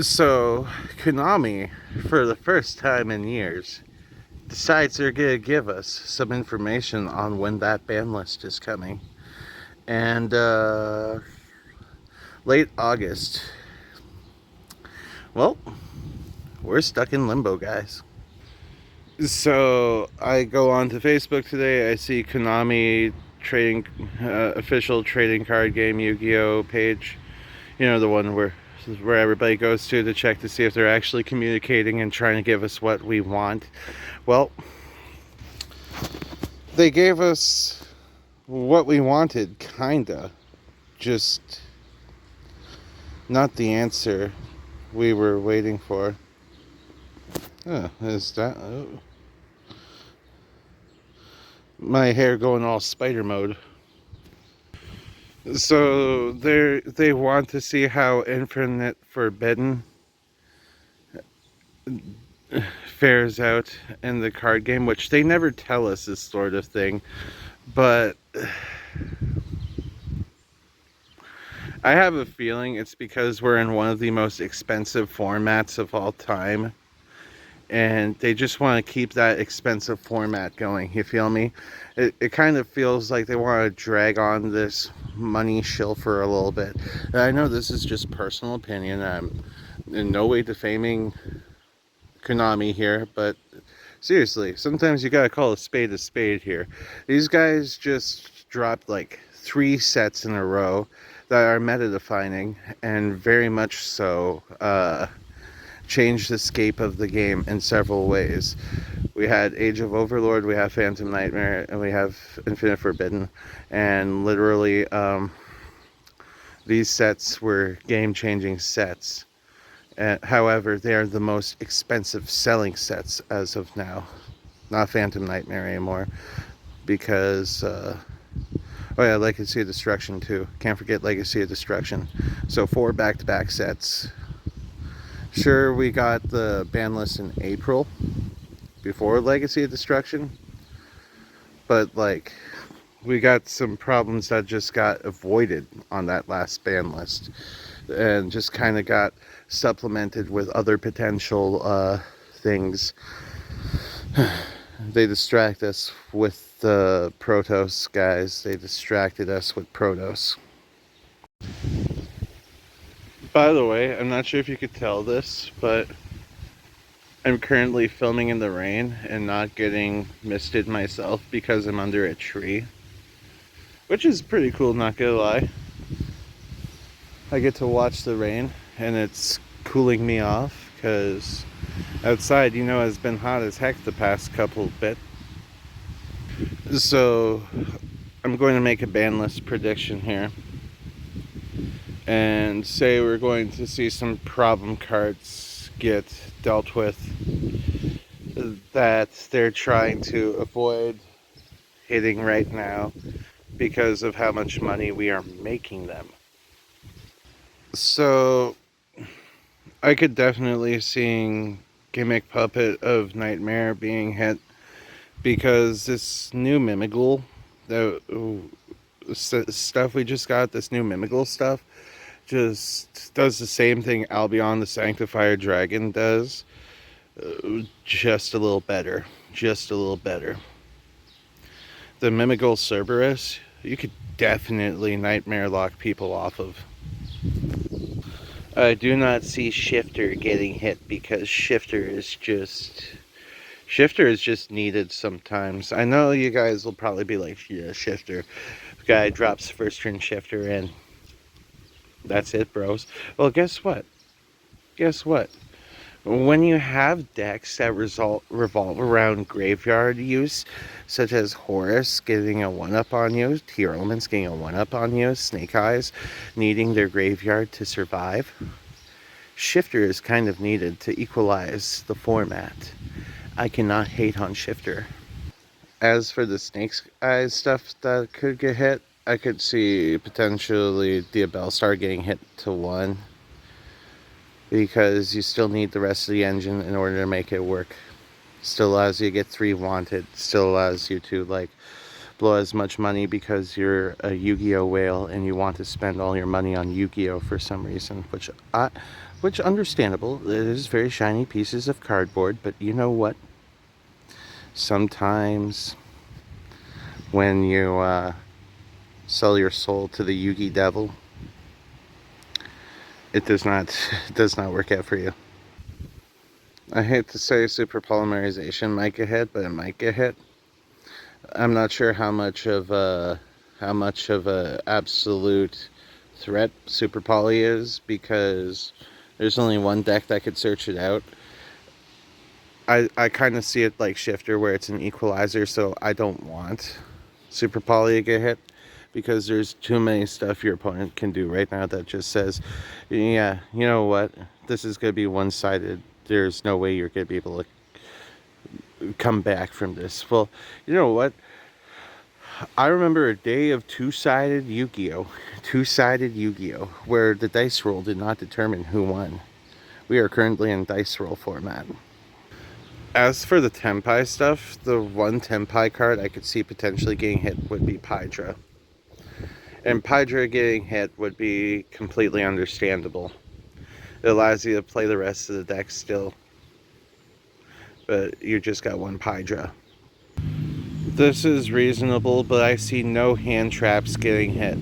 So, Konami, for the first time in years, decides they're gonna give us some information on when that ban list is coming. And late August. Well, we're stuck in limbo, guys. So I go on to Facebook today. I see Konami trading official trading card game Yu-Gi-Oh page. You know, the one where everybody goes to check to see if they're actually communicating and trying to give us what we want. Well, they gave us what we wanted, kinda. Just not the answer we were waiting for. Oh, is that? Oh. My hair going all spider mode. So they want to see how Infinite Forbidden fares out in the card game, which they never tell us this sort of thing. But I have a feeling it's because we're in one of the most expensive formats of all time. And they just want to keep that expensive format going. You feel me? It kind of feels like they want to drag on this money shill for a little bit. And I know this is just personal opinion. I'm in no way defaming Konami here, but seriously, sometimes you gotta call a spade here. These guys just dropped like 3 sets in a row that are meta defining and very much so changed the scape of the game in several ways. We had Age of Overlord, we have Phantom Nightmare, and we have Infinite Forbidden, and literally these sets were game-changing sets. However, they are the most expensive selling sets as of now. Not Phantom Nightmare anymore, because oh yeah, Legacy of Destruction too. Can't forget Legacy of Destruction. So 4 back-to-back sets. Sure, we got the ban list in April before Legacy of Destruction, but like we got some problems that just got avoided on that last ban list and just kind of got supplemented with other potential things. They distract us with the Protoss guys. They distracted us with Protoss. By the way, I'm not sure if you could tell this, but I'm currently filming in the rain and not getting misted myself because I'm under a tree, which is pretty cool, not gonna lie. I get to watch the rain and it's cooling me off because outside, you know, has been hot as heck the past couple bit. So I'm going to make a ban list prediction here and say we're going to see some problem cards get dealt with that they're trying to avoid hitting right now because of how much money we are making them. So I could definitely see Gimmick Puppet of Nightmare being hit because this new Mimigul, the stuff we just got, this new Mimigul stuff, just does the same thing Albion the Sanctifier Dragon does, just a little better. Just a little better. The Mimigul Cerberus, you could definitely Nightmare lock people off of. I do not see Shifter getting hit because Shifter is just needed sometimes. I know you guys will probably be like, yeah, Shifter. The guy drops first turn Shifter and that's it, bros. Well, guess what? Guess what? When you have decks that revolve around graveyard use, such as Horus getting a 1-up on you, Tier Elements getting a 1-up on you, Snake Eyes needing their graveyard to survive, Shifter is kind of needed to equalize the format. I cannot hate on Shifter. As for the Snake Eyes stuff that could get hit, I could see potentially the Bellstar getting hit to 1. Because you still need the rest of the engine in order to make it work. Still allows you to get 3 wanted. Still allows you to like blow as much money because you're a Yu-Gi-Oh whale and you want to spend all your money on Yu-Gi-Oh for some reason, which understandable. It is very shiny pieces of cardboard, but you know what? Sometimes when you sell your soul to the Yugi devil, it does not work out for you. I hate to say super polymerization might get hit, but it might get hit. I'm not sure how much of a absolute threat super poly is, because there's only one deck that could search it out. I kind of see it like Shifter, where it's an equalizer, so I don't want super poly to get hit, because there's too many stuff your opponent can do right now that just says, yeah, you know what, this is going to be one-sided. There's no way you're going to be able to come back from this. Well, you know what? I remember a day of two-sided Yu-Gi-Oh! Two-sided Yu-Gi-Oh! Where the dice roll did not determine who won. We are currently in dice roll format. As for the Tenpai stuff, the one Tenpai card I could see potentially getting hit would be Pydra. And Pydra getting hit would be completely understandable. It allows you to play the rest of the deck still, but you just got one Pydra. This is reasonable, but I see no hand traps getting hit.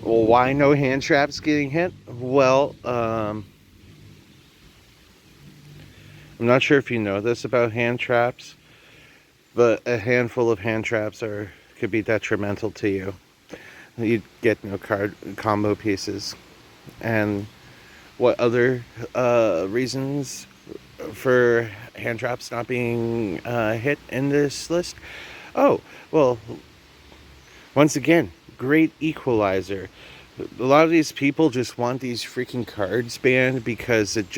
Well, why no hand traps getting hit? Well, I'm not sure if you know this about hand traps, but a handful of hand traps could be detrimental to you. You get no card combo pieces. And what other reasons for hand traps not being hit in this list? Oh, well, once again, great equalizer. A lot of these people just want these freaking cards banned because it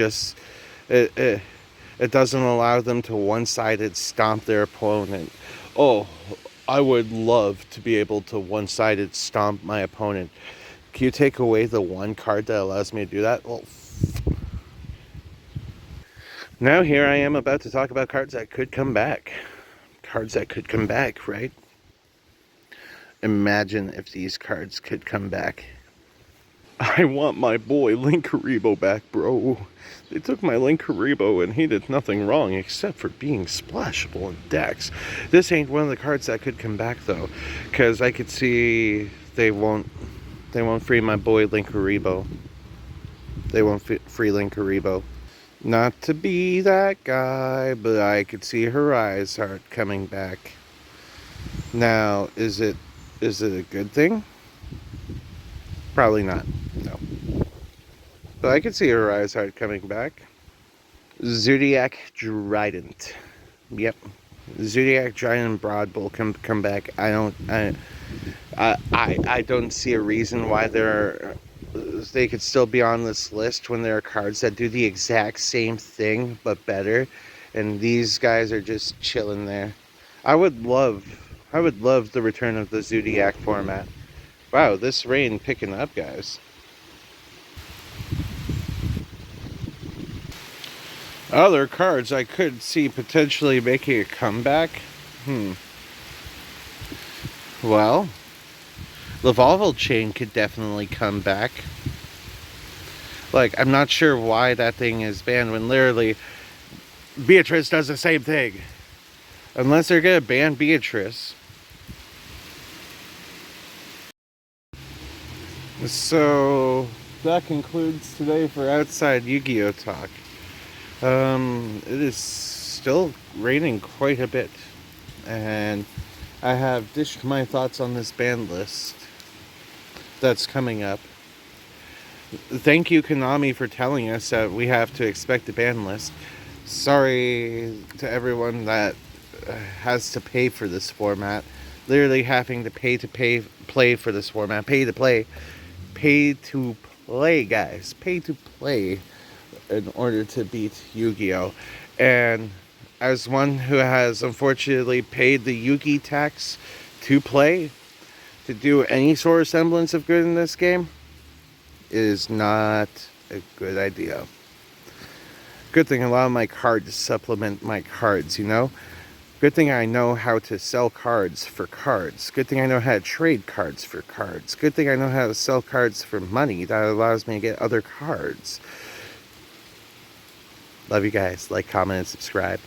doesn't allow them to one-sided stomp their opponent. Oh, I would love to be able to one-sided stomp my opponent. Can you take away the one card that allows me to do that? Well, now here I am about to talk about cards that could come back. Cards that could come back, right? Imagine if these cards could come back. I want my boy Linkuriboh back, bro. They took my Linkuriboh and he did nothing wrong except for being splashable in decks. This ain't one of the cards that could come back though, because I could see they won't free my boy Linkuriboh. They won't free Linkuriboh. Not to be that guy, but I could see Horizon coming back. Now, is it a good thing? Probably not. No. But I could see Horizon coming back. Zodiac Trident. Yep. Zodiac Trident Broad Bull come back. I don't see a reason why they could still be on this list when there are cards that do the exact same thing but better, and these guys are just chilling there. I would love the return of the Zodiac format. Wow, this rain picking up, guys. Other cards I could see potentially making a comeback. Well, Lavalval Chain could definitely come back. Like, I'm not sure why that thing is banned when literally Beatrice does the same thing. Unless they're gonna ban Beatrice. So that concludes today for Outside Yu-Gi-Oh! Talk. It is still raining quite a bit, and I have dished my thoughts on this ban list that's coming up. Thank you, Konami, for telling us that we have to expect a ban list. Sorry to everyone that has to pay for this format. Literally having to play for this format. Pay to play, guys. Pay to play in order to beat Yu-Gi-Oh! And as one who has unfortunately paid the Yugi tax to play, to do any sort of semblance of good in this game, is not a good idea. Good thing a lot of my cards supplement my cards, you know? Good thing I know how to sell cards for cards. Good thing I know how to trade cards for cards. Good thing I know how to sell cards for money. That allows me to get other cards. Love you guys. Like, comment, and subscribe.